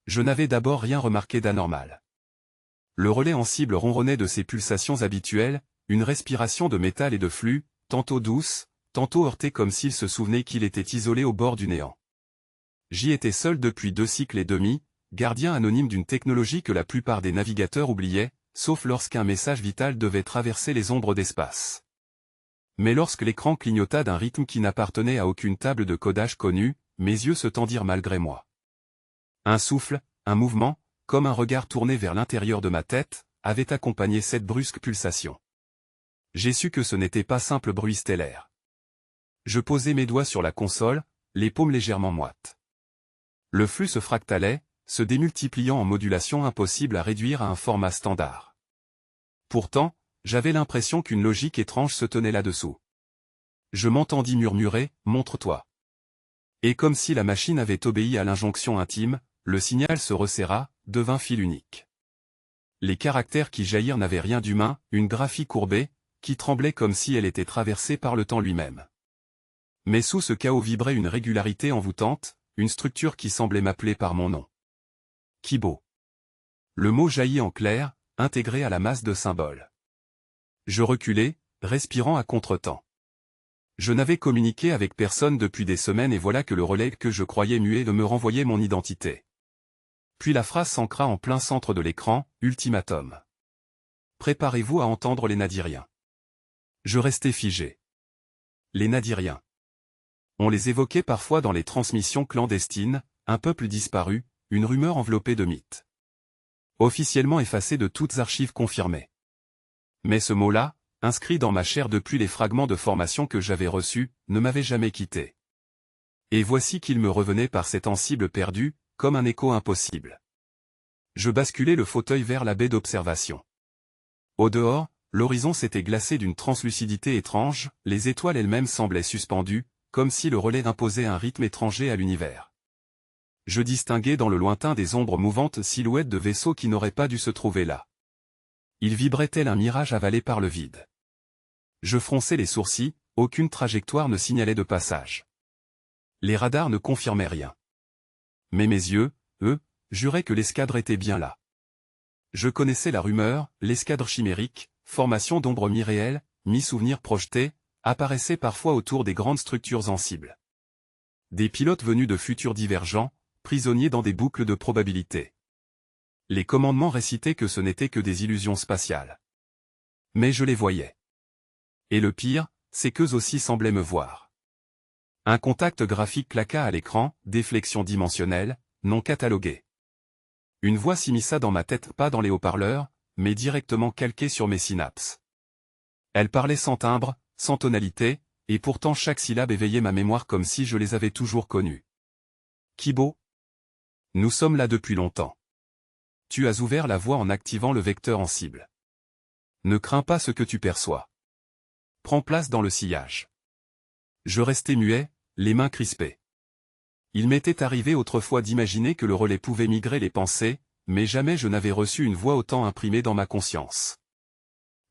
Je n'avais d'abord rien remarqué d'anormal. Le relais en cible ronronnait de ses pulsations habituelles, une respiration de métal et de flux, tantôt douce, tantôt heurtée comme s'il se souvenait qu'il était isolé au bord du néant. J'y étais seul depuis 2 cycles et demi, gardien anonyme d'une technologie que la plupart des navigateurs oubliaient, sauf lorsqu'un message vital devait traverser les ombres d'espace. Mais lorsque l'écran clignota d'un rythme qui n'appartenait à aucune table de codage connue, mes yeux se tendirent malgré moi. Un souffle, un mouvement, comme un regard tourné vers l'intérieur de ma tête, avait accompagné cette brusque pulsation. J'ai su que ce n'était pas simple bruit stellaire. Je posai mes doigts sur la console, les paumes légèrement moites. Le flux se fractalait, se démultipliant en modulation impossible à réduire à un format standard. Pourtant, j'avais l'impression qu'une logique étrange se tenait là-dessous. Je m'entendis murmurer « Montre-toi ». Et comme si la machine avait obéi à l'injonction intime, le signal se resserra, devint fil unique. Les caractères qui jaillirent n'avaient rien d'humain, une graphie courbée, qui tremblait comme si elle était traversée par le temps lui-même. Mais sous ce chaos vibrait une régularité envoûtante, une structure qui semblait m'appeler par mon nom. Kibo. Le mot jaillit en clair, intégré à la masse de symboles. Je reculai, respirant à contretemps. Je n'avais communiqué avec personne depuis des semaines et voilà que le relais que je croyais muet me renvoyait mon identité. Puis la phrase s'ancra en plein centre de l'écran, ultimatum. Préparez-vous à entendre les Nadiriens. Je restai figé. Les Nadiriens. On les évoquait parfois dans les transmissions clandestines, un peuple disparu, une rumeur enveloppée de mythes. Officiellement effacé de toutes archives confirmées. Mais ce mot-là, inscrit dans ma chair depuis les fragments de formation que j'avais reçus, ne m'avait jamais quitté. Et voici qu'il me revenait par cet ansible perdu, comme un écho impossible. Je basculai le fauteuil vers la baie d'observation. Au dehors, l'horizon s'était glacé d'une translucidité étrange, les étoiles elles-mêmes semblaient suspendues, comme si le relais imposait un rythme étranger à l'univers. Je distinguais dans le lointain des ombres mouvantes silhouettes de vaisseaux qui n'auraient pas dû se trouver là. Ils vibraient tel un mirage avalé par le vide. Je fronçai les sourcils, aucune trajectoire ne signalait de passage. Les radars ne confirmaient rien. Mais mes yeux, eux, juraient que l'escadre était bien là. Je connaissais la rumeur, l'escadre chimérique, formation d'ombres mi-réelles, mi-souvenirs projetés, apparaissait parfois autour des grandes structures en cible. Des pilotes venus de futurs divergents, prisonniers dans des boucles de probabilité. Les commandements récitaient que ce n'était que des illusions spatiales. Mais je les voyais. Et le pire, c'est qu'eux aussi semblaient me voir. Un contact graphique claqua à l'écran, déflexion dimensionnelle, non cataloguée. Une voix s'immisça dans ma tête, pas dans les haut-parleurs, mais directement calquée sur mes synapses. Elle parlait sans timbre, sans tonalité, et pourtant chaque syllabe éveillait ma mémoire comme si je les avais toujours connus. Kibo. Nous sommes là depuis longtemps. Tu as ouvert la voie en activant le vecteur en cible. Ne crains pas ce que tu perçois. Prends place dans le sillage. Je restais muet, les mains crispées. Il m'était arrivé autrefois d'imaginer que le relais pouvait migrer les pensées, mais jamais je n'avais reçu une voix autant imprimée dans ma conscience.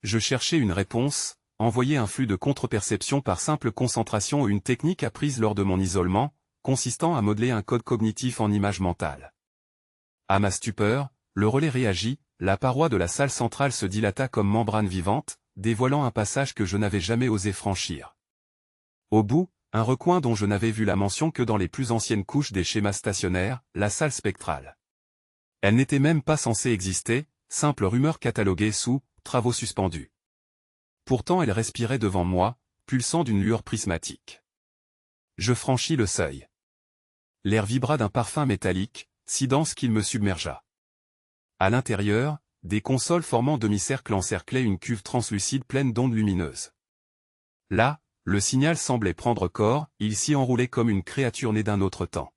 Je cherchais une réponse, envoyer un flux de contre-perception par simple concentration ou une technique apprise lors de mon isolement, consistant à modeler un code cognitif en image mentale. À ma stupeur, le relais réagit, la paroi de la salle centrale se dilata comme membrane vivante, dévoilant un passage que je n'avais jamais osé franchir. Au bout, un recoin dont je n'avais vu la mention que dans les plus anciennes couches des schémas stationnaires, la salle spectrale. Elle n'était même pas censée exister, simple rumeur cataloguée sous « travaux suspendus ». Pourtant elle respirait devant moi, pulsant d'une lueur prismatique. Je franchis le seuil. L'air vibra d'un parfum métallique, si dense qu'il me submergea. À l'intérieur, des consoles formant demi-cercle encerclaient une cuve translucide pleine d'ondes lumineuses. Là, le signal semblait prendre corps, il s'y enroulait comme une créature née d'un autre temps.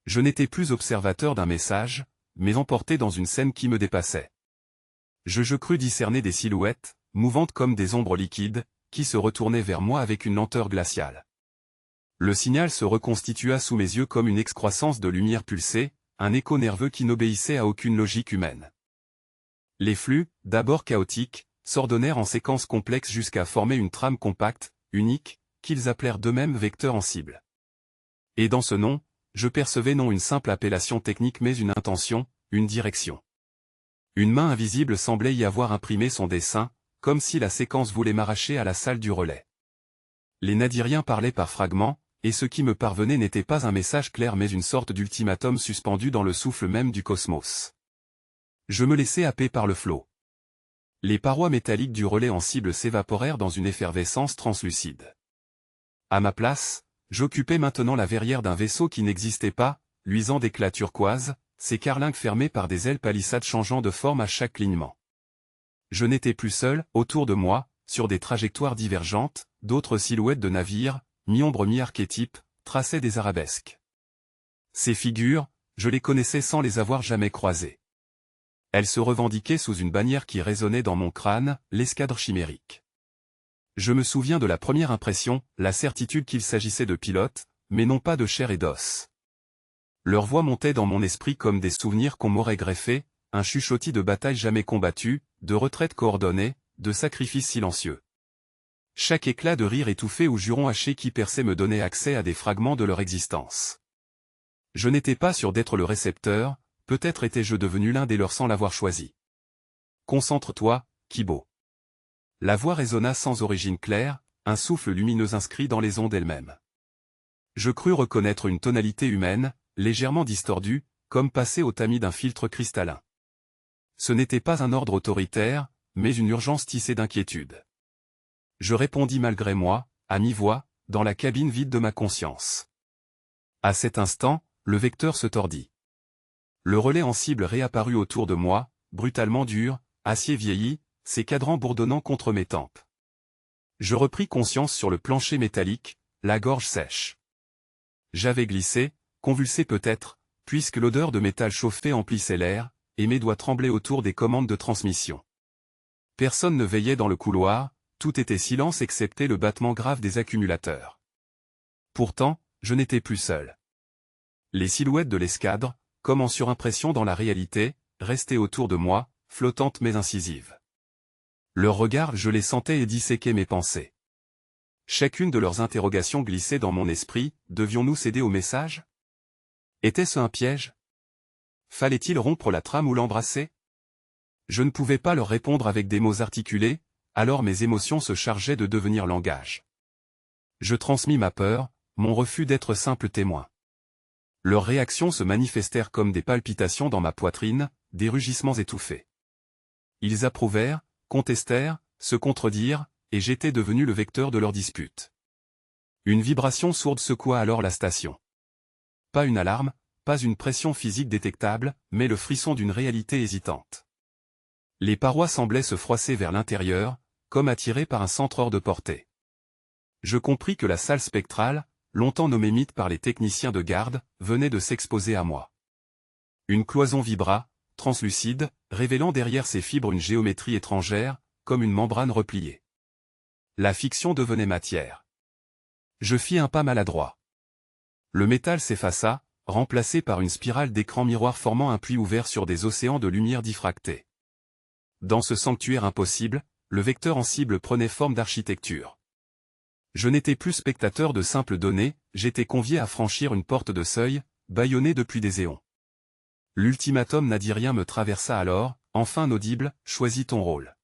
Je n'étais plus observateur d'un message, mais emporté dans une scène qui me dépassait. Je crus discerner des silhouettes, mouvantes comme des ombres liquides, qui se retournaient vers moi avec une lenteur glaciale. Le signal se reconstitua sous mes yeux comme une excroissance de lumière pulsée, un écho nerveux qui n'obéissait à aucune logique humaine. Les flux, d'abord chaotiques, s'ordonnèrent en séquences complexes jusqu'à former une trame compacte, unique, qu'ils appelèrent d'eux-mêmes vecteur en cible. Et dans ce nom, je percevais non une simple appellation technique mais une intention, une direction. Une main invisible semblait y avoir imprimé son dessin, comme si la séquence voulait m'arracher à la salle du relais. Les Nadiriens parlaient par fragments, et ce qui me parvenait n'était pas un message clair mais une sorte d'ultimatum suspendu dans le souffle même du cosmos. Je me laissais happer par le flot. Les parois métalliques du relais en cible s'évaporèrent dans une effervescence translucide. À ma place, j'occupais maintenant la verrière d'un vaisseau qui n'existait pas, luisant d'éclats turquoise, ses carlingues fermées par des ailes palissades changeant de forme à chaque clignement. Je n'étais plus seul, autour de moi, sur des trajectoires divergentes, d'autres silhouettes de navires, mi-ombre mi-archétype, traçaient des arabesques. Ces figures, je les connaissais sans les avoir jamais croisées. Elles se revendiquaient sous une bannière qui résonnait dans mon crâne, l'escadre chimérique. Je me souviens de la première impression, la certitude qu'il s'agissait de pilotes, mais non pas de chair et d'os. Leurs voix montaient dans mon esprit comme des souvenirs qu'on m'aurait greffés, un chuchotis de batailles jamais combattues, de retraites coordonnées, de sacrifices silencieux. Chaque éclat de rire étouffé ou juron haché qui perçait me donnait accès à des fragments de leur existence. Je n'étais pas sûr d'être le récepteur, peut-être étais-je devenu l'un des leurs sans l'avoir choisi. Concentre-toi, Kibo. La voix résonna sans origine claire, un souffle lumineux inscrit dans les ondes elles-mêmes. Je crus reconnaître une tonalité humaine, légèrement distordue, comme passée au tamis d'un filtre cristallin. Ce n'était pas un ordre autoritaire, mais une urgence tissée d'inquiétude. Je répondis malgré moi, à mi-voix, dans la cabine vide de ma conscience. À cet instant, le vecteur se tordit. Le relais en cible réapparut autour de moi, brutalement dur, acier vieilli, ses cadrans bourdonnant contre mes tempes. Je repris conscience sur le plancher métallique, la gorge sèche. J'avais glissé, convulsé peut-être, puisque l'odeur de métal chauffé emplissait l'air, et mes doigts tremblaient autour des commandes de transmission. Personne ne veillait dans le couloir, tout était silence excepté le battement grave des accumulateurs. Pourtant, je n'étais plus seul. Les silhouettes de l'escadre, comme en surimpression dans la réalité, restaient autour de moi, flottantes mais incisives. Leurs regards je les sentais et disséquaient mes pensées. Chacune de leurs interrogations glissait dans mon esprit, devions-nous céder au message? Était-ce un piège? Fallait-il rompre la trame ou l'embrasser? Je ne pouvais pas leur répondre avec des mots articulés, alors mes émotions se chargeaient de devenir langage. Je transmis ma peur, mon refus d'être simple témoin. Leurs réactions se manifestèrent comme des palpitations dans ma poitrine, des rugissements étouffés. Ils approuvèrent, contestèrent, se contredirent, et j'étais devenu le vecteur de leur dispute. Une vibration sourde secoua alors la station. Pas une alarme, pas une pression physique détectable, mais le frisson d'une réalité hésitante. Les parois semblaient se froisser vers l'intérieur, comme attirées par un centre hors de portée. Je compris que la salle spectrale, longtemps nommée mythe par les techniciens de garde, venait de s'exposer à moi. Une cloison vibra, translucide, révélant derrière ses fibres une géométrie étrangère, comme une membrane repliée. La fiction devenait matière. Je fis un pas maladroit. Le métal s'effaça, remplacé par une spirale d'écran miroir formant un puits ouvert sur des océans de lumière diffractée. Dans ce sanctuaire impossible, le vecteur en cible prenait forme d'architecture. Je n'étais plus spectateur de simples données, j'étais convié à franchir une porte de seuil, bâillonnée depuis des éons. L'ultimatum nadirien me traversa alors, enfin audible, choisis ton rôle.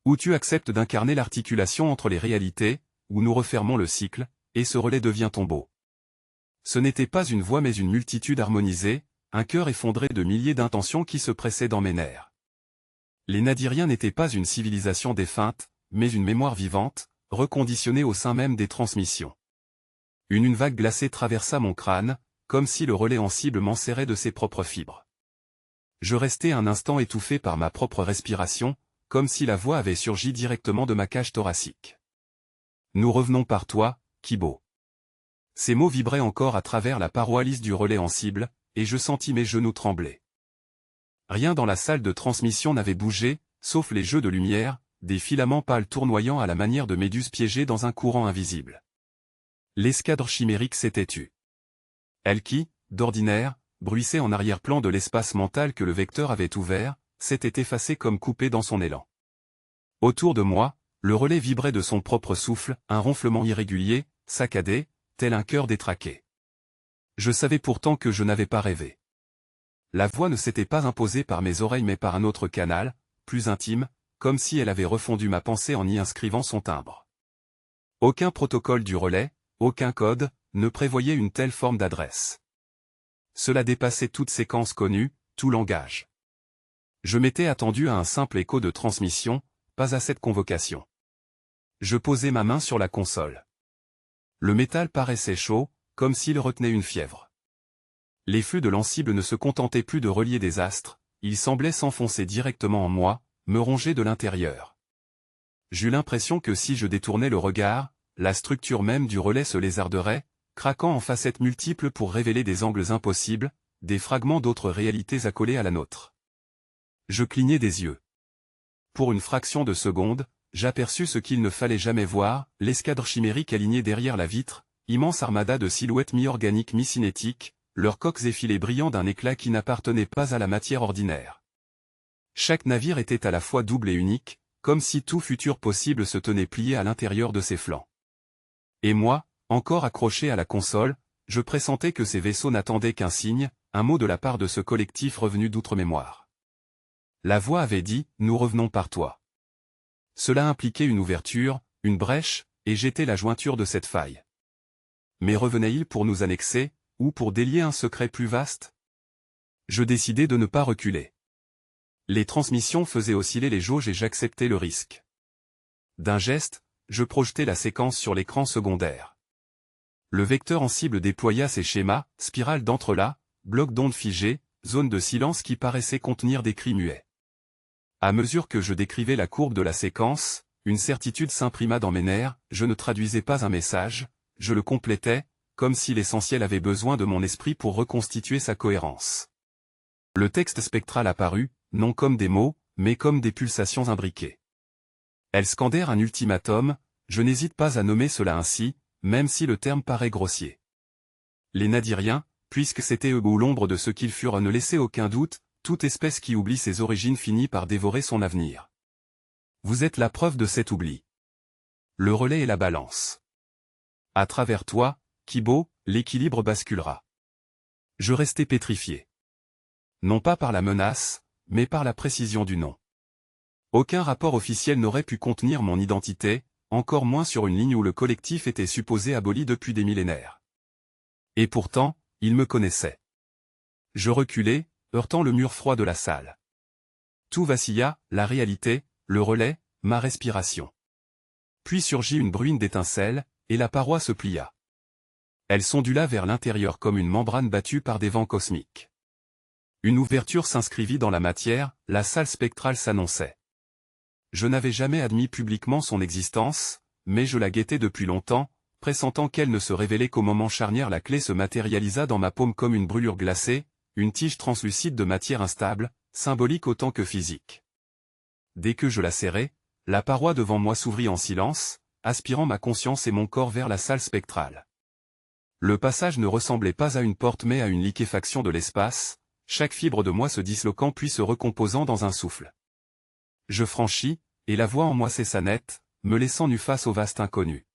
Ou tu acceptes d'incarner l'articulation entre les réalités, ou nous refermons le cycle, et ce relais devient tombeau. Ce n'était pas une voix mais une multitude harmonisée, un cœur effondré de milliers d'intentions qui se pressaient dans mes nerfs. Les Nadiriens n'étaient pas une civilisation défunte, mais une mémoire vivante, reconditionnée au sein même des transmissions. Une vague glacée traversa mon crâne, comme si le relais en cible m'enserrait de ses propres fibres. Je restai un instant étouffé par ma propre respiration, comme si la voix avait surgi directement de ma cage thoracique. Nous revenons par toi, Kibo. Ces mots vibraient encore à travers la paroi lisse du relais en cible, et je sentis mes genoux trembler. Rien dans la salle de transmission n'avait bougé, sauf les jeux de lumière, des filaments pâles tournoyant à la manière de méduses piégées dans un courant invisible. L'escadre chimérique s'était tue. Elle qui, d'ordinaire, bruissait en arrière-plan de l'espace mental que le vecteur avait ouvert, s'était effacée comme coupée dans son élan. Autour de moi, le relais vibrait de son propre souffle, un ronflement irrégulier, saccadé, tel un cœur détraqué. Je savais pourtant que je n'avais pas rêvé. La voix ne s'était pas imposée par mes oreilles mais par un autre canal, plus intime, comme si elle avait refondu ma pensée en y inscrivant son timbre. Aucun protocole du relais, aucun code, ne prévoyait une telle forme d'adresse. Cela dépassait toute séquence connue, tout langage. Je m'étais attendu à un simple écho de transmission, pas à cette convocation. Je posai ma main sur la console. Le métal paraissait chaud, comme s'il retenait une fièvre. Les flux de l'ansible ne se contentaient plus de relier des astres, ils semblaient s'enfoncer directement en moi, me ronger de l'intérieur. J'eus l'impression que si je détournais le regard, la structure même du relais se lézarderait, craquant en facettes multiples pour révéler des angles impossibles, des fragments d'autres réalités accolées à la nôtre. Je clignai des yeux. Pour une fraction de seconde, j'aperçus ce qu'il ne fallait jamais voir, l'escadre chimérique alignée derrière la vitre, immense armada de silhouettes mi-organiques mi-cinétiques, leurs coques effilées brillant d'un éclat qui n'appartenait pas à la matière ordinaire. Chaque navire était à la fois double et unique, comme si tout futur possible se tenait plié à l'intérieur de ses flancs. Et moi, encore accroché à la console, je pressentais que ces vaisseaux n'attendaient qu'un signe, un mot de la part de ce collectif revenu d'outre-mémoire. La voix avait dit « Nous revenons par toi ». Cela impliquait une ouverture, une brèche, et j'étais la jointure de cette faille. Mais revenait-il pour nous annexer, ou pour délier un secret plus vaste? Je décidai de ne pas reculer. Les transmissions faisaient osciller les jauges et j'acceptais le risque. D'un geste, je projetai la séquence sur l'écran secondaire. Le vecteur en cible déploya ses schémas, spirales d'entrelacs, blocs d'ondes figés, zones de silence qui paraissaient contenir des cris muets. À mesure que je décrivais la courbe de la séquence, une certitude s'imprima dans mes nerfs, je ne traduisais pas un message, je le complétais, comme si l'essentiel avait besoin de mon esprit pour reconstituer sa cohérence. Le texte spectral apparut, non comme des mots, mais comme des pulsations imbriquées. Elles scandèrent un ultimatum, je n'hésite pas à nommer cela ainsi, même si le terme paraît grossier. Les Nadiriens, puisque c'était eux ou l'ombre de ce qu'ils furent ne laissaient aucun doute, toute espèce qui oublie ses origines finit par dévorer son avenir. Vous êtes la preuve de cet oubli. Le relais est la balance. À travers toi, Kibo, l'équilibre basculera. Je restai pétrifié. Non pas par la menace, mais par la précision du nom. Aucun rapport officiel n'aurait pu contenir mon identité, encore moins sur une ligne où le collectif était supposé aboli depuis des millénaires. Et pourtant, il me connaissait. Je reculai, heurtant le mur froid de la salle. Tout vacilla, la réalité, le relais, ma respiration. Puis surgit une bruine d'étincelles, et la paroi se plia. Elle s'ondula vers l'intérieur comme une membrane battue par des vents cosmiques. Une ouverture s'inscrivit dans la matière, la salle spectrale s'annonçait. Je n'avais jamais admis publiquement son existence, mais je la guettais depuis longtemps, pressentant qu'elle ne se révélait qu'au moment charnière. La clé se matérialisa dans ma paume comme une brûlure glacée, une tige translucide de matière instable, symbolique autant que physique. Dès que je la serrai, la paroi devant moi s'ouvrit en silence, aspirant ma conscience et mon corps vers la salle spectrale. Le passage ne ressemblait pas à une porte mais à une liquéfaction de l'espace, chaque fibre de moi se disloquant puis se recomposant dans un souffle. Je franchis, et la voix en moi cessa net, me laissant nu face au vaste inconnu.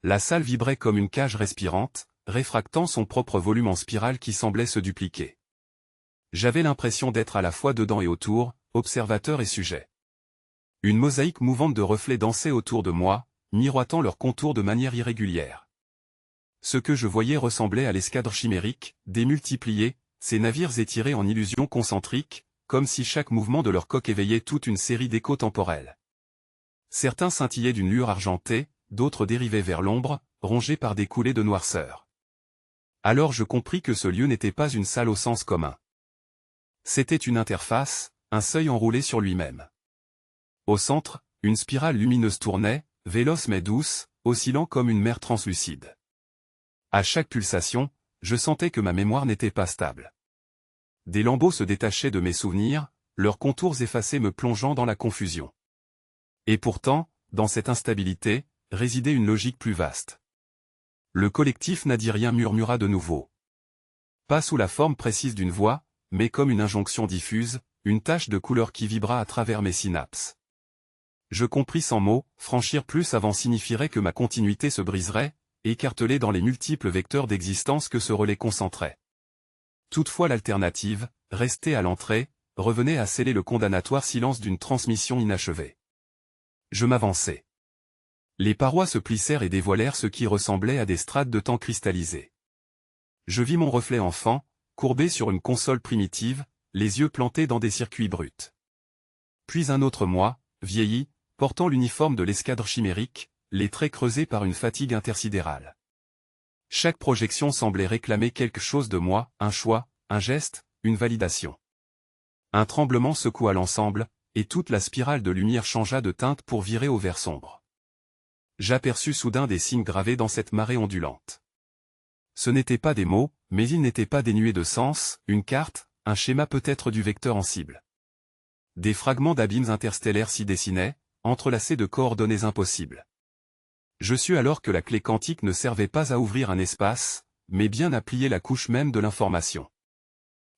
La salle vibrait comme une cage respirante, réfractant son propre volume en spirale qui semblait se dupliquer. J'avais l'impression d'être à la fois dedans et autour, observateur et sujet. Une mosaïque mouvante de reflets dansait autour de moi, miroitant leurs contours de manière irrégulière. Ce que je voyais ressemblait à l'escadre chimérique, démultipliée, ces navires étirés en illusions concentriques, comme si chaque mouvement de leur coque éveillait toute une série d'échos temporels. Certains scintillaient d'une lueur argentée, d'autres dérivaient vers l'ombre, rongés par des coulées de noirceur. Alors je compris que ce lieu n'était pas une salle au sens commun. C'était une interface, un seuil enroulé sur lui-même. Au centre, une spirale lumineuse tournait, véloce mais douce, oscillant comme une mer translucide. À chaque pulsation, je sentais que ma mémoire n'était pas stable. Des lambeaux se détachaient de mes souvenirs, leurs contours effacés me plongeant dans la confusion. Et pourtant, dans cette instabilité, résidait une logique plus vaste. Le collectif nadirien murmura de nouveau. Pas sous la forme précise d'une voix, mais comme une injonction diffuse, une tache de couleur qui vibra à travers mes synapses. Je compris sans mots, franchir plus avant signifierait que ma continuité se briserait, écartelé dans les multiples vecteurs d'existence que ce relais concentrait. Toutefois l'alternative, restée à l'entrée, revenait à sceller le condamnatoire silence d'une transmission inachevée. Je m'avançai. Les parois se plissèrent et dévoilèrent ce qui ressemblait à des strates de temps cristallisées. Je vis mon reflet enfant, courbé sur une console primitive, les yeux plantés dans des circuits bruts. Puis un autre moi, vieilli, portant l'uniforme de l'escadre chimérique, les traits creusés par une fatigue intersidérale. Chaque projection semblait réclamer quelque chose de moi, un choix, un geste, une validation. Un tremblement secoua l'ensemble, et toute la spirale de lumière changea de teinte pour virer au vert sombre. J'aperçus soudain des signes gravés dans cette marée ondulante. Ce n'étaient pas des mots, mais ils n'étaient pas dénués de sens, une carte, un schéma peut-être du vecteur en cible. Des fragments d'abîmes interstellaires s'y dessinaient, entrelacés de coordonnées impossibles. Je sus alors que la clé quantique ne servait pas à ouvrir un espace, mais bien à plier la couche même de l'information.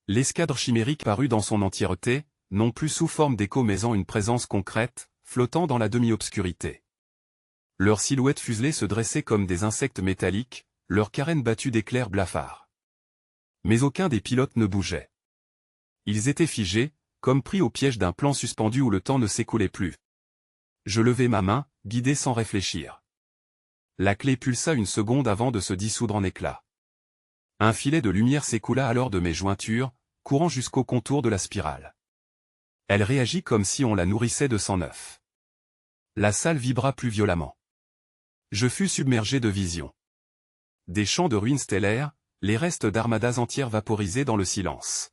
L'escadre chimérique parut dans son entièreté, non plus sous forme d'écho mais en une présence concrète, flottant dans la demi-obscurité. Leurs silhouettes fuselées se dressaient comme des insectes métalliques, leurs carènes battues d'éclairs blafards. Mais aucun des pilotes ne bougeait. Ils étaient figés, comme pris au piège d'un plan suspendu où le temps ne s'écoulait plus. Je levai ma main, guidé sans réfléchir. La clé pulsa une seconde avant de se dissoudre en éclats. Un filet de lumière s'écoula alors de mes jointures, courant jusqu'au contour de la spirale. Elle réagit comme si on la nourrissait de sang neuf. La salle vibra plus violemment. Je fus submergé de visions. Des champs de ruines stellaires, les restes d'armadas entières vaporisés dans le silence.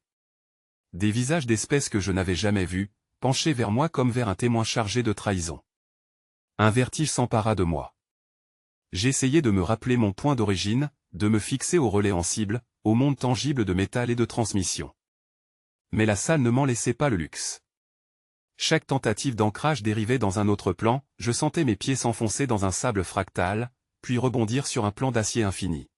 Des visages d'espèces que je n'avais jamais vus, penchés vers moi comme vers un témoin chargé de trahison. Un vertige s'empara de moi. J'essayais de me rappeler mon point d'origine, de me fixer au relais en cible, au monde tangible de métal et de transmission. Mais la salle ne m'en laissait pas le luxe. Chaque tentative d'ancrage dérivait dans un autre plan, je sentais mes pieds s'enfoncer dans un sable fractal, puis rebondir sur un plan d'acier infini.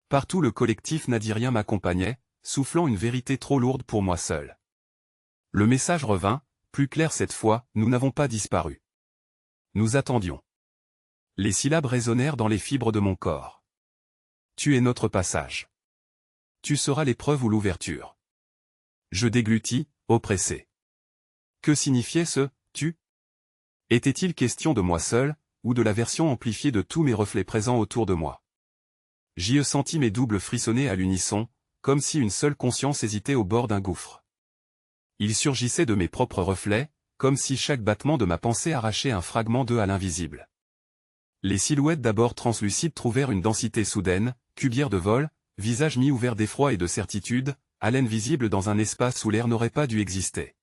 Partout le collectif nadirien m'accompagnait, soufflant une vérité trop lourde pour moi seul. Le message revint, plus clair cette fois, nous n'avons pas disparu. Nous attendions. Les syllabes résonnèrent dans les fibres de mon corps. Tu es notre passage. Tu seras l'épreuve ou l'ouverture. Je déglutis, oppressé. Que signifiait ce « tu » ? Était-il question de moi seul, ou de la version amplifiée de tous mes reflets présents autour de moi ? J'y sentis mes doubles frissonner à l'unisson, comme si une seule conscience hésitait au bord d'un gouffre. Ils surgissaient de mes propres reflets, comme si chaque battement de ma pensée arrachait un fragment d'eux à l'invisible. Les silhouettes d'abord translucides trouvèrent une densité soudaine, cubières de vol, visage mi-ouvert d'effroi et de certitude, haleine visible dans un espace où l'air n'aurait pas dû exister.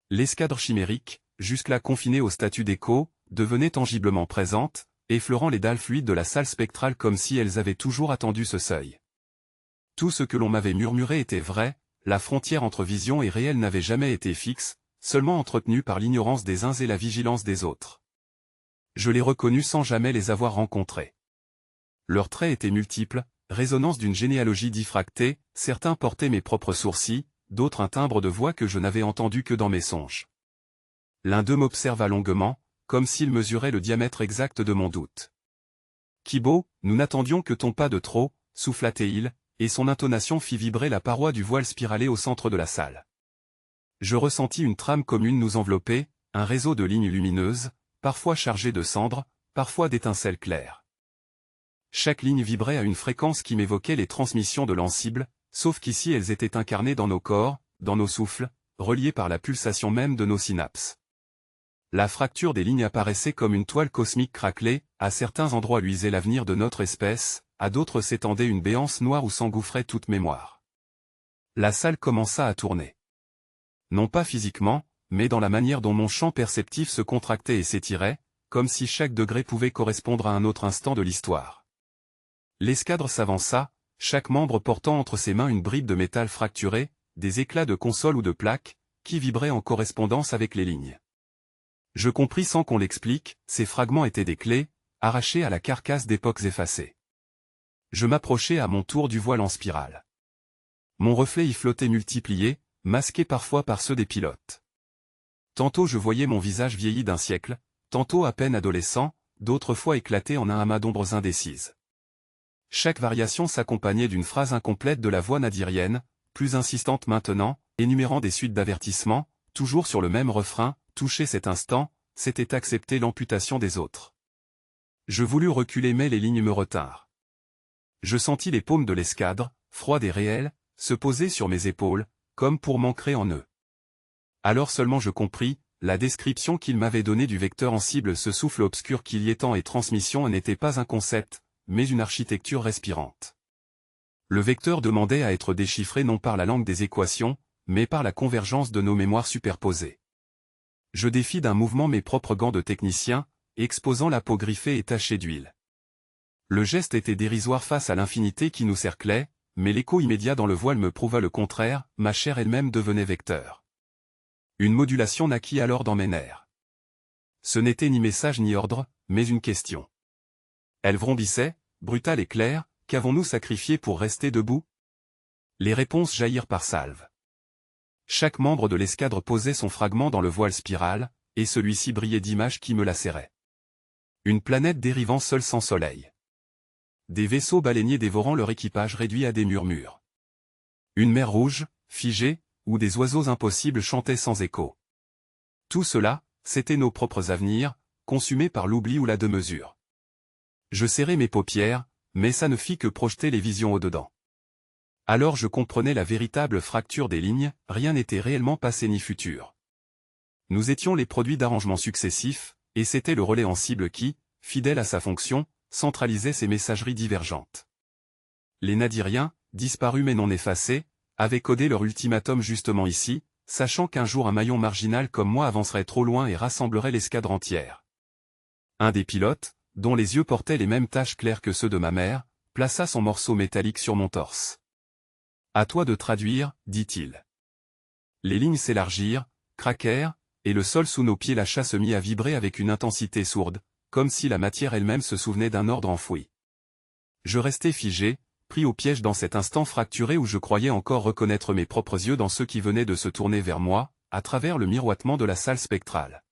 L'escadre chimérique, jusque-là confinée au statut d'écho, devenait tangiblement présente, effleurant les dalles fluides de la salle spectrale comme si elles avaient toujours attendu ce seuil. Tout ce que l'on m'avait murmuré était vrai, la frontière entre vision et réel n'avait jamais été fixe, seulement entretenue par l'ignorance des uns et la vigilance des autres. Je les reconnus sans jamais les avoir rencontrés. Leurs traits étaient multiples, résonance d'une généalogie diffractée, certains portaient mes propres sourcils, d'autres un timbre de voix que je n'avais entendu que dans mes songes. L'un d'eux m'observa longuement, comme s'il mesurait le diamètre exact de mon doute. « Kibo, nous n'attendions que ton pas de trop », souffla-t-il, et son intonation fit vibrer la paroi du voile spiralé au centre de la salle. Je ressentis une trame commune nous envelopper, un réseau de lignes lumineuses, parfois chargées de cendres, parfois d'étincelles claires. Chaque ligne vibrait à une fréquence qui m'évoquait les transmissions de l'ansible, sauf qu'ici elles étaient incarnées dans nos corps, dans nos souffles, reliées par la pulsation même de nos synapses. La fracture des lignes apparaissait comme une toile cosmique craquelée, à certains endroits luisait l'avenir de notre espèce, à d'autres s'étendait une béance noire où s'engouffrait toute mémoire. La salle commença à tourner. Non pas physiquement, mais dans la manière dont mon champ perceptif se contractait et s'étirait, comme si chaque degré pouvait correspondre à un autre instant de l'histoire. L'escadre s'avança, chaque membre portant entre ses mains une bribe de métal fracturé, des éclats de console ou de plaque, qui vibraient en correspondance avec les lignes. Je compris sans qu'on l'explique, ces fragments étaient des clés, arrachées à la carcasse d'époques effacées. Je m'approchai à mon tour du voile en spirale. Mon reflet y flottait multiplié, masqué parfois par ceux des pilotes. Tantôt je voyais mon visage vieilli d'un siècle, tantôt à peine adolescent, d'autres fois éclaté en un amas d'ombres indécises. Chaque variation s'accompagnait d'une phrase incomplète de la voix nadirienne, plus insistante maintenant, énumérant des suites d'avertissements, toujours sur le même refrain, toucher cet instant, c'était accepter l'amputation des autres. Je voulus reculer mais les lignes me retinrent. Je sentis les paumes de l'escadre, froides et réelles, se poser sur mes épaules, comme pour m'ancrer en eux. Alors seulement je compris, la description qu'il m'avait donnée du vecteur en cible, ce souffle obscur qui liait temps et transmission, n'était pas un concept, mais une architecture respirante. Le vecteur demandait à être déchiffré non par la langue des équations, mais par la convergence de nos mémoires superposées. Je défis d'un mouvement mes propres gants de technicien, exposant la peau griffée et tachée d'huile. Le geste était dérisoire face à l'infinité qui nous cerclait, mais l'écho immédiat dans le voile me prouva le contraire, ma chair elle-même devenait vecteur. Une modulation naquit alors dans mes nerfs. Ce n'était ni message ni ordre, mais une question. Elle vrombissait, brutale et claire, qu'avons-nous sacrifié pour rester debout? Les réponses jaillirent par salves. Chaque membre de l'escadre posait son fragment dans le voile spiral, et celui-ci brillait d'images qui me lacéraient. Une planète dérivant seule sans soleil. Des vaisseaux baleiniers dévorant leur équipage réduit à des murmures. Une mer rouge, figée, où des oiseaux impossibles chantaient sans écho. Tout cela, c'étaient nos propres avenirs, consumés par l'oubli ou la démesure. Je serrai mes paupières, mais ça ne fit que projeter les visions au-dedans. Alors je comprenais la véritable fracture des lignes, rien n'était réellement passé ni futur. Nous étions les produits d'arrangements successifs, et c'était le relais en cible qui, fidèle à sa fonction, centralisait ces messageries divergentes. Les nadiriens, disparus mais non effacés, avaient codé leur ultimatum justement ici, sachant qu'un jour un maillon marginal comme moi avancerait trop loin et rassemblerait l'escadre entière. Un des pilotes, dont les yeux portaient les mêmes taches claires que ceux de ma mère, plaça son morceau métallique sur mon torse. « À toi de traduire, dit-il. » Les lignes s'élargirent, craquèrent, et le sol sous nos pieds lâcha se mit à vibrer avec une intensité sourde, comme si la matière elle-même se souvenait d'un ordre enfoui. Je restai figé, pris au piège dans cet instant fracturé où je croyais encore reconnaître mes propres yeux dans ceux qui venaient de se tourner vers moi, à travers le miroitement de la salle spectrale.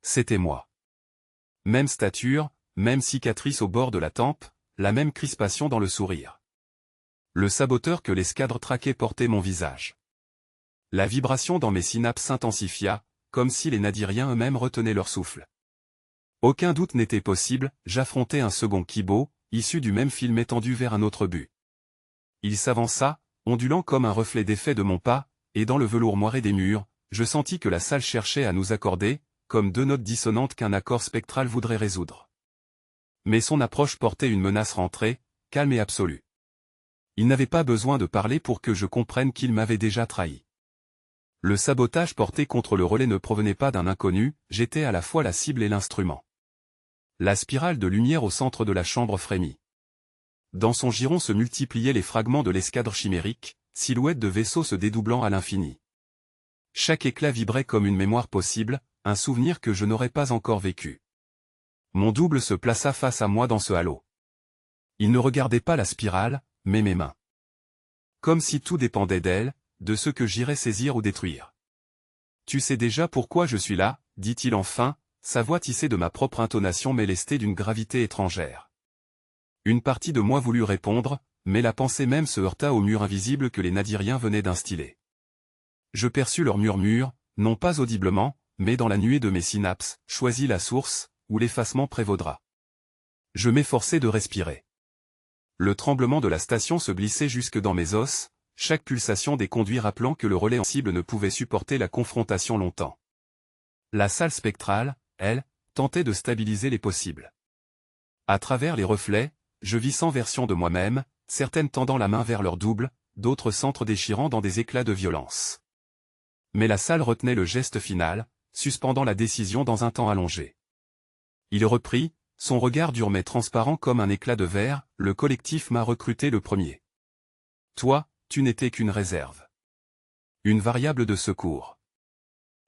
C'était moi. Même stature, même cicatrice au bord de la tempe, la même crispation dans le sourire. Le saboteur que l'escadre traquait portait mon visage. La vibration dans mes synapses s'intensifia, comme si les nadiriens eux-mêmes retenaient leur souffle. Aucun doute n'était possible, j'affrontais un second Kibo, issu du même film étendu vers un autre but. Il s'avança, ondulant comme un reflet d'effet de mon pas, et dans le velours moiré des murs, je sentis que la salle cherchait à nous accorder, comme deux notes dissonantes qu'un accord spectral voudrait résoudre. Mais son approche portait une menace rentrée, calme et absolue. Il n'avait pas besoin de parler pour que je comprenne qu'il m'avait déjà trahi. Le sabotage porté contre le relais ne provenait pas d'un inconnu, j'étais à la fois la cible et l'instrument. La spirale de lumière au centre de la chambre frémit. Dans son giron se multipliaient les fragments de l'escadre chimérique, silhouettes de vaisseaux se dédoublant à l'infini. Chaque éclat vibrait comme une mémoire possible, un souvenir que je n'aurais pas encore vécu. Mon double se plaça face à moi dans ce halo. Il ne regardait pas la spirale, mais mes mains. Comme si tout dépendait d'elle, de ce que j'irais saisir ou détruire. « Tu sais déjà pourquoi je suis là » dit-il enfin, sa voix tissée de ma propre intonation mais lestée d'une gravité étrangère. Une partie de moi voulut répondre, mais la pensée même se heurta au mur invisible que les nadiriens venaient d'instiller. Je perçus leur murmure, non pas audiblement, mais dans la nuée de mes synapses, choisis la source, où l'effacement prévaudra. Je m'efforçai de respirer. Le tremblement de la station se glissait jusque dans mes os, chaque pulsation des conduits rappelant que le relais en cible ne pouvait supporter la confrontation longtemps. La salle spectrale, elle, tentait de stabiliser les possibles. À travers les reflets, je vis 100 versions de moi-même, certaines tendant la main vers leur double, d'autres s'entre-déchirant dans des éclats de violence. Mais la salle retenait le geste final, suspendant la décision dans un temps allongé. Il reprit, son regard dur mais transparent comme un éclat de verre, le collectif m'a recruté le premier. Toi, tu n'étais qu'une réserve. Une variable de secours.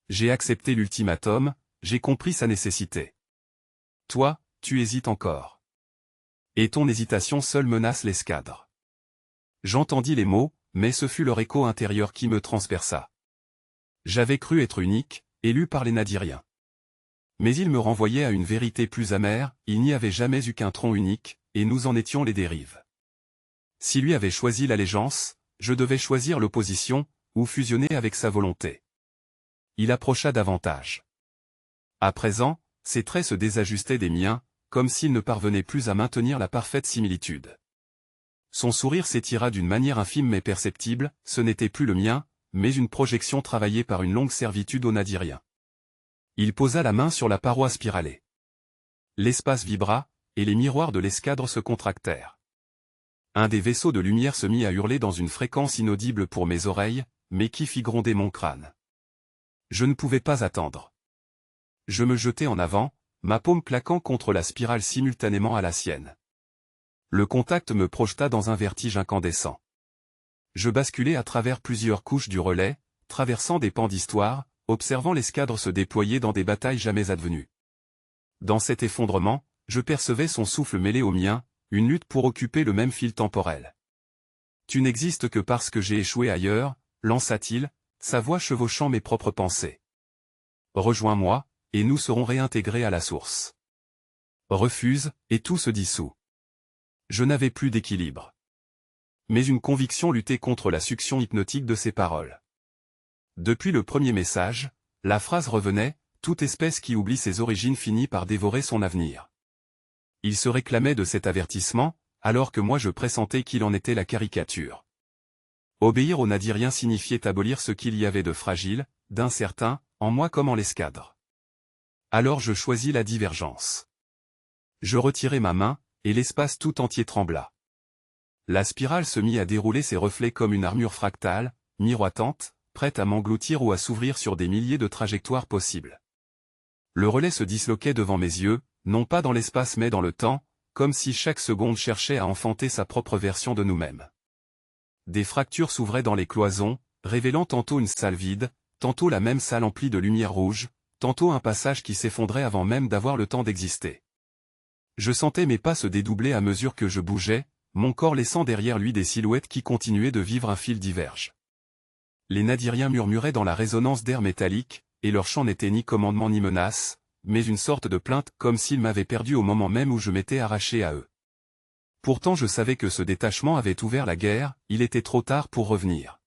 J'ai accepté l'ultimatum, j'ai compris sa nécessité. Toi, tu hésites encore. Et ton hésitation seule menace l'escadre. J'entendis les mots, mais ce fut leur écho intérieur qui me transperça. J'avais cru être unique, élu par les nadiriens. Mais ils me renvoyaient à une vérité plus amère, il n'y avait jamais eu qu'un tronc unique, et nous en étions les dérives. Si lui avait choisi l'allégeance, je devais choisir l'opposition, ou fusionner avec sa volonté. Il approcha davantage. À présent, ses traits se désajustaient des miens, comme s'il ne parvenait plus à maintenir la parfaite similitude. Son sourire s'étira d'une manière infime mais perceptible, ce n'était plus le mien, mais une projection travaillée par une longue servitude au nadirien. Il posa la main sur la paroi spiralée. L'espace vibra, et les miroirs de l'escadre se contractèrent. Un des vaisseaux de lumière se mit à hurler dans une fréquence inaudible pour mes oreilles, mais qui fit gronder mon crâne. Je ne pouvais pas attendre. Je me jetai en avant, ma paume claquant contre la spirale simultanément à la sienne. Le contact me projeta dans un vertige incandescent. Je basculai à travers plusieurs couches du relais, traversant des pans d'histoire, observant l'escadre se déployer dans des batailles jamais advenues. Dans cet effondrement, je percevais son souffle mêlé au mien, une lutte pour occuper le même fil temporel. « Tu n'existes que parce que j'ai échoué ailleurs », lança-t-il, sa voix chevauchant mes propres pensées. « Rejoins-moi, et nous serons réintégrés à la source. » Refuse, et tout se dissout. Je n'avais plus d'équilibre. Mais une conviction luttait contre la succion hypnotique de ses paroles. Depuis le premier message, la phrase revenait, toute espèce qui oublie ses origines finit par dévorer son avenir. Il se réclamait de cet avertissement, alors que moi je pressentais qu'il en était la caricature. Obéir au nadirien signifiait abolir ce qu'il y avait de fragile, d'incertain, en moi comme en l'escadre. Alors je choisis la divergence. Je retirai ma main, et l'espace tout entier trembla. La spirale se mit à dérouler ses reflets comme une armure fractale, miroitante, prête à m'engloutir ou à s'ouvrir sur des milliers de trajectoires possibles. Le relais se disloquait devant mes yeux, non pas dans l'espace mais dans le temps, comme si chaque seconde cherchait à enfanter sa propre version de nous-mêmes. Des fractures s'ouvraient dans les cloisons, révélant tantôt une salle vide, tantôt la même salle emplie de lumière rouge, tantôt un passage qui s'effondrait avant même d'avoir le temps d'exister. Je sentais mes pas se dédoubler à mesure que je bougeais, mon corps laissant derrière lui des silhouettes qui continuaient de vivre un fil diverge. Les nadiriens murmuraient dans la résonance d'air métallique, et leur chant n'était ni commandement ni menace, mais une sorte de plainte comme s'ils m'avaient perdu au moment même où je m'étais arraché à eux. Pourtant je savais que ce détachement avait ouvert la guerre, il était trop tard pour revenir.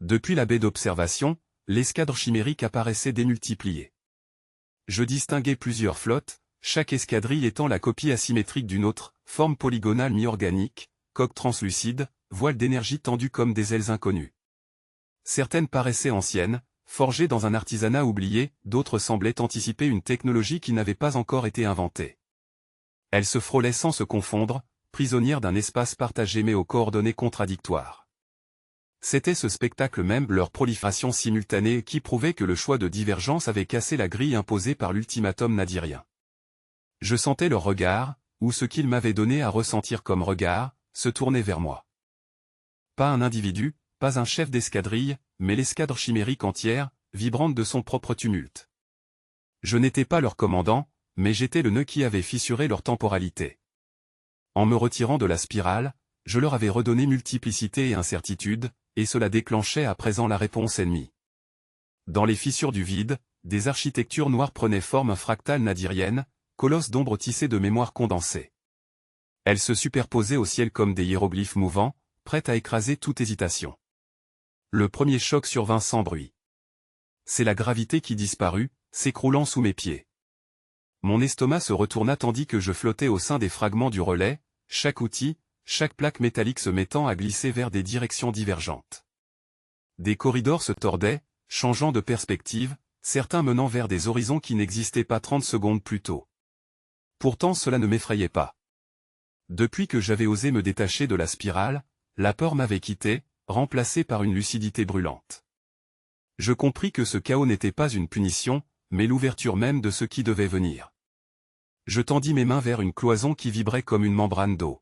Depuis la baie d'observation, l'escadre chimérique apparaissait démultipliée. Je distinguais plusieurs flottes, chaque escadrille étant la copie asymétrique d'une autre, forme polygonale mi-organique, coque translucide, voile d'énergie tendue comme des ailes inconnues. Certaines paraissaient anciennes, forgées dans un artisanat oublié, d'autres semblaient anticiper une technologie qui n'avait pas encore été inventée. Elles se frôlaient sans se confondre, prisonnières d'un espace partagé mais aux coordonnées contradictoires. C'était ce spectacle même, leur prolifération simultanée, qui prouvait que le choix de divergence avait cassé la grille imposée par l'ultimatum nadirien. Je sentais leur regard, ou ce qu'ils m'avaient donné à ressentir comme regard, se tourner vers moi. Pas un individu, pas un chef d'escadrille, mais l'escadre chimérique entière, vibrante de son propre tumulte. Je n'étais pas leur commandant, mais j'étais le nœud qui avait fissuré leur temporalité. En me retirant de la spirale, je leur avais redonné multiplicité et incertitude, et cela déclenchait à présent la réponse ennemie. Dans les fissures du vide, des architectures noires prenaient forme fractale nadirienne, colosses d'ombre tissés de mémoire condensée. Elles se superposaient au ciel comme des hiéroglyphes mouvants, prêtes à écraser toute hésitation. Le premier choc survint sans bruit. C'est la gravité qui disparut, s'écroulant sous mes pieds. Mon estomac se retourna tandis que je flottais au sein des fragments du relais, chaque outil, chaque plaque métallique se mettant à glisser vers des directions divergentes. Des corridors se tordaient, changeant de perspective, certains menant vers des horizons qui n'existaient pas 30 secondes plus tôt. Pourtant cela ne m'effrayait pas. Depuis que j'avais osé me détacher de la spirale, la peur m'avait quitté, remplacée par une lucidité brûlante. Je compris que ce chaos n'était pas une punition, mais l'ouverture même de ce qui devait venir. Je tendis mes mains vers une cloison qui vibrait comme une membrane d'eau.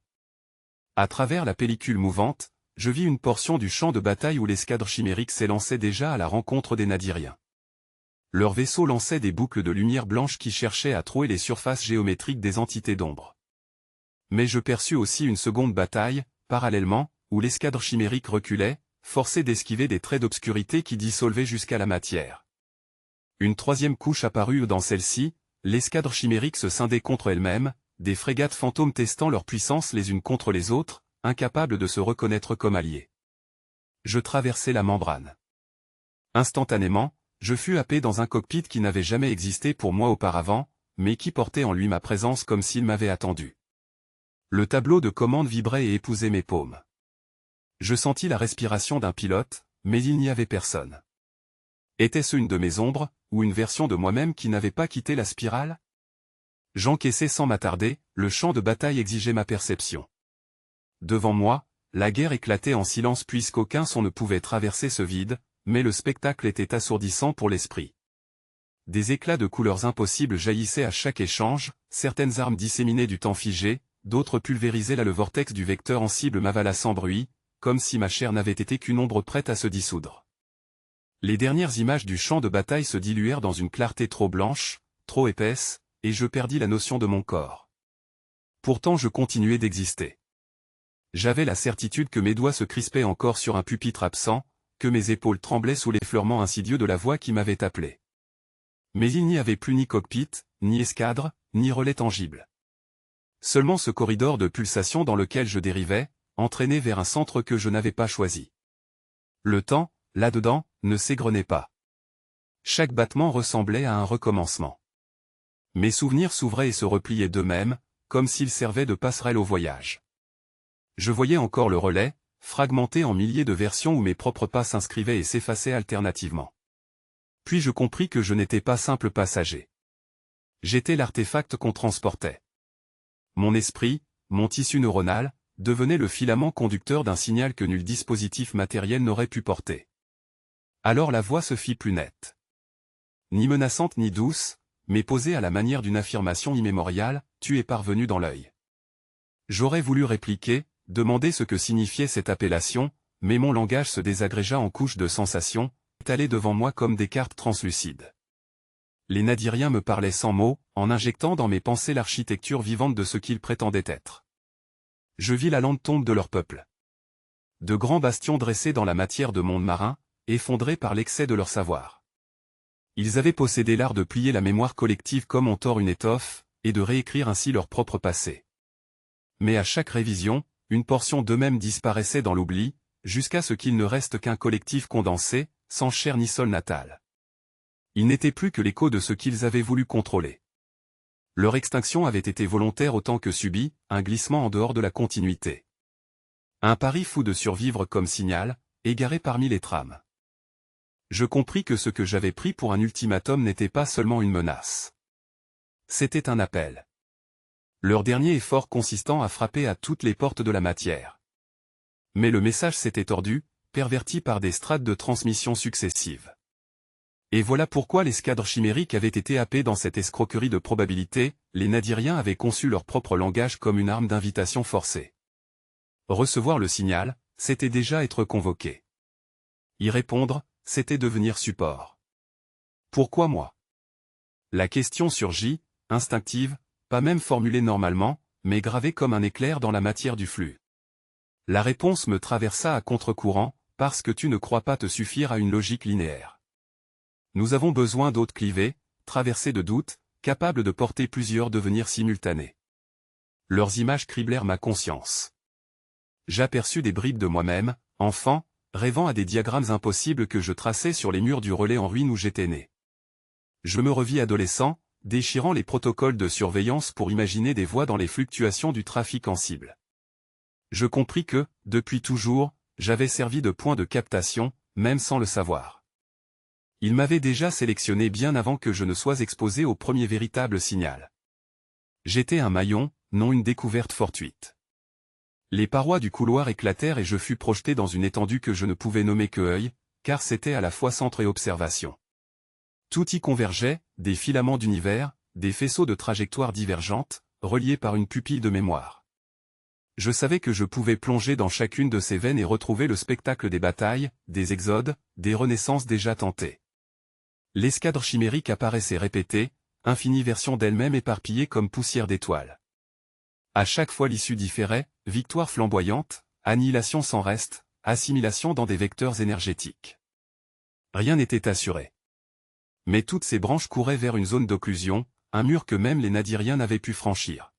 À travers la pellicule mouvante, je vis une portion du champ de bataille où l'escadre chimérique s'élançait déjà à la rencontre des nadiriens. Leurs vaisseaux lançaient des boucles de lumière blanche qui cherchaient à trouer les surfaces géométriques des entités d'ombre. Mais je perçus aussi une seconde bataille, parallèlement, où l'escadre chimérique reculait, forcé d'esquiver des traits d'obscurité qui dissolvaient jusqu'à la matière. Une troisième couche apparut dans celle-ci, l'escadre chimérique se scindait contre elle-même, des frégates fantômes testant leur puissance les unes contre les autres, incapables de se reconnaître comme alliés. Je traversai la membrane. Instantanément, je fus happé dans un cockpit qui n'avait jamais existé pour moi auparavant, mais qui portait en lui ma présence comme s'il m'avait attendu. Le tableau de commande vibrait et épousait mes paumes. Je sentis la respiration d'un pilote, mais il n'y avait personne. Était-ce une de mes ombres, ou une version de moi-même qui n'avait pas quitté la spirale? J'encaissai sans m'attarder, le champ de bataille exigeait ma perception. Devant moi, la guerre éclatait en silence puisqu'aucun son ne pouvait traverser ce vide, mais le spectacle était assourdissant pour l'esprit. Des éclats de couleurs impossibles jaillissaient à chaque échange, certaines armes disséminaient du temps figé, d'autres pulvérisaient là le vortex du vecteur en cible m'avala sans bruit, comme si ma chair n'avait été qu'une ombre prête à se dissoudre. Les dernières images du champ de bataille se diluèrent dans une clarté trop blanche, trop épaisse, et je perdis la notion de mon corps. Pourtant je continuais d'exister. J'avais la certitude que mes doigts se crispaient encore sur un pupitre absent, que mes épaules tremblaient sous l'effleurement insidieux de la voix qui m'avait appelé. Mais il n'y avait plus ni cockpit, ni escadre, ni relais tangible. Seulement ce corridor de pulsation dans lequel je dérivais, entraîné vers un centre que je n'avais pas choisi. Le temps, là-dedans, ne s'égrenait pas. Chaque battement ressemblait à un recommencement. Mes souvenirs s'ouvraient et se repliaient d'eux-mêmes, comme s'ils servaient de passerelle au voyage. Je voyais encore le relais, fragmenté en milliers de versions où mes propres pas s'inscrivaient et s'effaçaient alternativement. Puis je compris que je n'étais pas simple passager. J'étais l'artefact qu'on transportait. Mon esprit, mon tissu neuronal, devenait le filament conducteur d'un signal que nul dispositif matériel n'aurait pu porter. Alors la voix se fit plus nette. Ni menaçante ni douce, mais posée à la manière d'une affirmation immémoriale, tu es parvenu dans l'œil. J'aurais voulu répliquer, demander ce que signifiait cette appellation, mais mon langage se désagrégea en couches de sensations, étalées devant moi comme des cartes translucides. Les Nadiriens me parlaient sans mots, en injectant dans mes pensées l'architecture vivante de ce qu'ils prétendaient être. Je vis la lente tombe de leur peuple. De grands bastions dressés dans la matière de monde marin, effondrés par l'excès de leur savoir. Ils avaient possédé l'art de plier la mémoire collective comme on tord une étoffe, et de réécrire ainsi leur propre passé. Mais à chaque révision, une portion d'eux-mêmes disparaissait dans l'oubli, jusqu'à ce qu'il ne reste qu'un collectif condensé, sans chair ni sol natal. Ils n'étaient plus que l'écho de ce qu'ils avaient voulu contrôler. Leur extinction avait été volontaire autant que subie, un glissement en dehors de la continuité. Un pari fou de survivre comme signal, égaré parmi les trames. Je compris que ce que j'avais pris pour un ultimatum n'était pas seulement une menace. C'était un appel. Leur dernier effort consistant à frapper à toutes les portes de la matière. Mais le message s'était tordu, perverti par des strates de transmission successives. Et voilà pourquoi l'escadre chimérique avait été happée dans cette escroquerie de probabilité, les Nadiriens avaient conçu leur propre langage comme une arme d'invitation forcée. Recevoir le signal, c'était déjà être convoqué. Y répondre, c'était devenir support. Pourquoi moi? La question surgit, instinctive, pas même formulée normalement, mais gravée comme un éclair dans la matière du flux. La réponse me traversa à contre-courant, parce que tu ne crois pas te suffire à une logique linéaire. Nous avons besoin d'hôtes clivés, traversés de doutes, capables de porter plusieurs devenirs simultanés. Leurs images criblèrent ma conscience. J'aperçus des bribes de moi-même, enfant, rêvant à des diagrammes impossibles que je traçais sur les murs du relais en ruine où j'étais né. Je me revis adolescent, déchirant les protocoles de surveillance pour imaginer des voies dans les fluctuations du trafic en cible. Je compris que, depuis toujours, j'avais servi de point de captation, même sans le savoir. Il m'avait déjà sélectionné bien avant que je ne sois exposé au premier véritable signal. J'étais un maillon, non une découverte fortuite. Les parois du couloir éclatèrent et je fus projeté dans une étendue que je ne pouvais nommer que œil, car c'était à la fois centre et observation. Tout y convergeait, des filaments d'univers, des faisceaux de trajectoires divergentes, reliés par une pupille de mémoire. Je savais que je pouvais plonger dans chacune de ces veines et retrouver le spectacle des batailles, des exodes, des renaissances déjà tentées. L'escadre chimérique apparaissait répétée, infinie version d'elle-même éparpillée comme poussière d'étoiles. À chaque fois l'issue différait, victoire flamboyante, annihilation sans reste, assimilation dans des vecteurs énergétiques. Rien n'était assuré. Mais toutes ces branches couraient vers une zone d'occlusion, un mur que même les Nadiriens n'avaient pu franchir.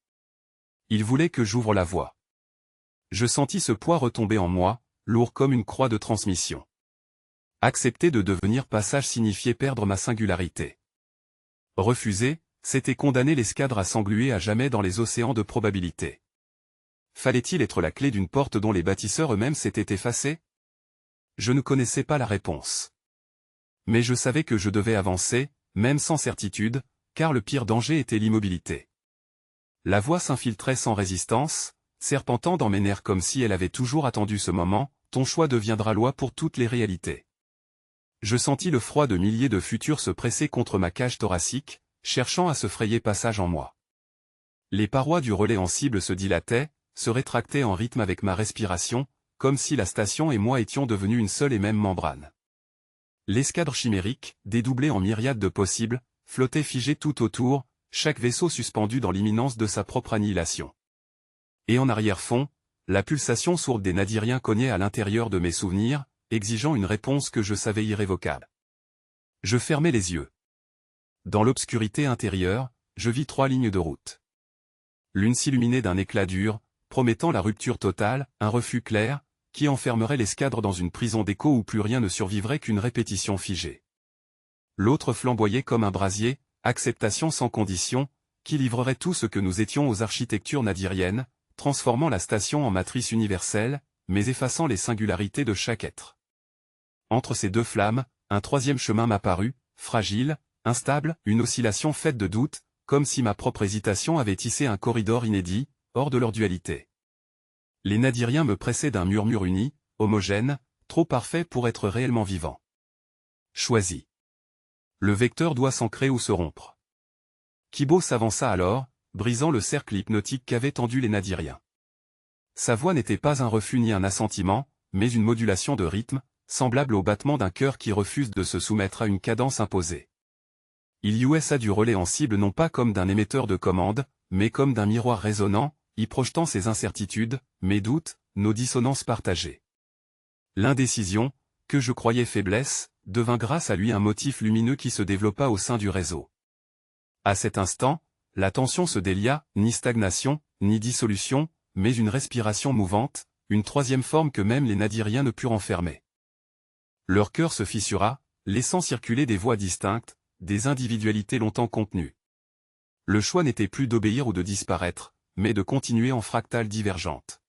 Il voulait que j'ouvre la voie. Je sentis ce poids retomber en moi, lourd comme une croix de transmission. Accepter de devenir passage signifiait perdre ma singularité. Refuser, c'était condamner l'escadre à s'engluer à jamais dans les océans de probabilité. Fallait-il être la clé d'une porte dont les bâtisseurs eux-mêmes s'étaient effacés? Je ne connaissais pas la réponse. Mais je savais que je devais avancer, même sans certitude, car le pire danger était l'immobilité. La voix s'infiltrait sans résistance, serpentant dans mes nerfs comme si elle avait toujours attendu ce moment. Ton choix deviendra loi pour toutes les réalités. Je sentis le froid de milliers de futurs se presser contre ma cage thoracique, cherchant à se frayer passage en moi. Les parois du relais en cible se dilataient, se rétractaient en rythme avec ma respiration, comme si la station et moi étions devenus une seule et même membrane. L'escadre chimérique, dédoublée en myriades de possibles, flottait figée tout autour, chaque vaisseau suspendu dans l'imminence de sa propre annihilation. Et en arrière-fond, la pulsation sourde des Nadiriens cognait à l'intérieur de mes souvenirs, exigeant une réponse que je savais irrévocable. Je fermai les yeux. Dans l'obscurité intérieure, je vis 3 lignes de route. L'une s'illuminait d'un éclat dur, promettant la rupture totale, un refus clair, qui enfermerait l'escadre dans une prison d'écho où plus rien ne survivrait qu'une répétition figée. L'autre flamboyait comme un brasier, acceptation sans condition, qui livrerait tout ce que nous étions aux architectures nadiriennes, transformant la station en matrice universelle, mais effaçant les singularités de chaque être. Entre ces deux flammes, un troisième chemin m'apparut, fragile, instable, une oscillation faite de doutes, comme si ma propre hésitation avait tissé un corridor inédit, hors de leur dualité. Les Nadiriens me pressaient d'un murmure uni, homogène, trop parfait pour être réellement vivant. Choisis. Le vecteur doit s'ancrer ou se rompre. Kibo s'avança alors, brisant le cercle hypnotique qu'avaient tendu les Nadiriens. Sa voix n'était pas un refus ni un assentiment, mais une modulation de rythme, semblable au battement d'un cœur qui refuse de se soumettre à une cadence imposée. Il y USA du relais en cible non pas comme d'un émetteur de commande, mais comme d'un miroir résonnant, y projetant ses incertitudes, mes doutes, nos dissonances partagées. L'indécision, que je croyais faiblesse, devint grâce à lui un motif lumineux qui se développa au sein du réseau. À cet instant, la tension se délia, ni stagnation, ni dissolution, mais une respiration mouvante, une troisième forme que même les Nadiriens ne purent enfermer. Leur cœur se fissura, laissant circuler des voix distinctes, des individualités longtemps contenues. Le choix n'était plus d'obéir ou de disparaître, mais de continuer en fractales divergentes.